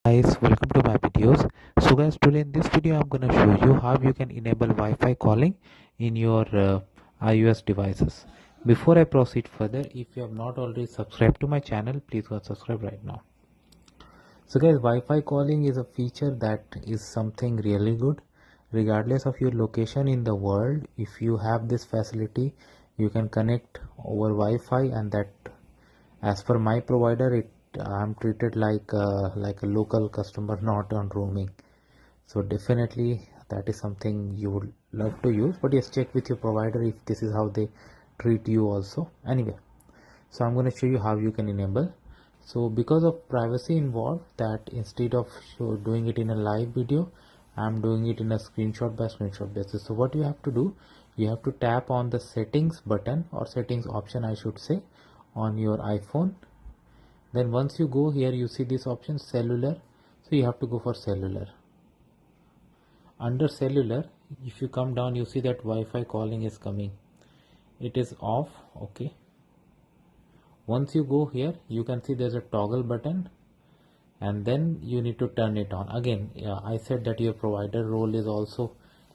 Guys, welcome to my videos. So guys, today in this video I'm gonna show you how you can enable Wi-Fi calling in your iOS devices. Before I proceed further, if you have not already subscribed to my channel, please go subscribe right now. So guys, Wi-Fi calling is a feature that is something really good. Regardless of your location in the world, if you have this facility, you can connect over Wi-Fi, and that, as per my provider, I'm treated like a local customer, not on roaming. So definitely that is something you would love to use, but yes, check with your provider if this is how they treat you also. Anyway, so I'm going to show you how you can enable. So because of privacy involved, that instead of doing it in a live video, I'm doing it in a screenshot by screenshot basis. So what you have to do, you have to tap on the settings button, or settings option I should say, on your iPhone. Then once you go here, you see this option cellular, so you have to go for cellular. Under cellular, if you come down, you see that Wi-Fi calling is coming. It is off. Okay, once you go here, you can see there's a toggle button, and then you need to turn it on. Again, I said that your provider role is also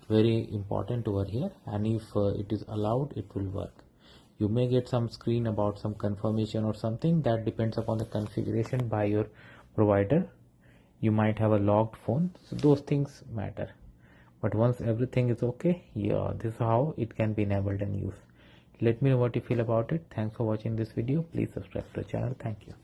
very important over here, and if it is allowed, it will work. You may get some screen about some confirmation or something. That depends upon the configuration by your provider. You might have a locked phone, so those things matter. But once everything is okay, yeah, this is how it can be enabled and used. Let me know what you feel about it. Thanks for watching this video. Please subscribe to the channel. Thank you.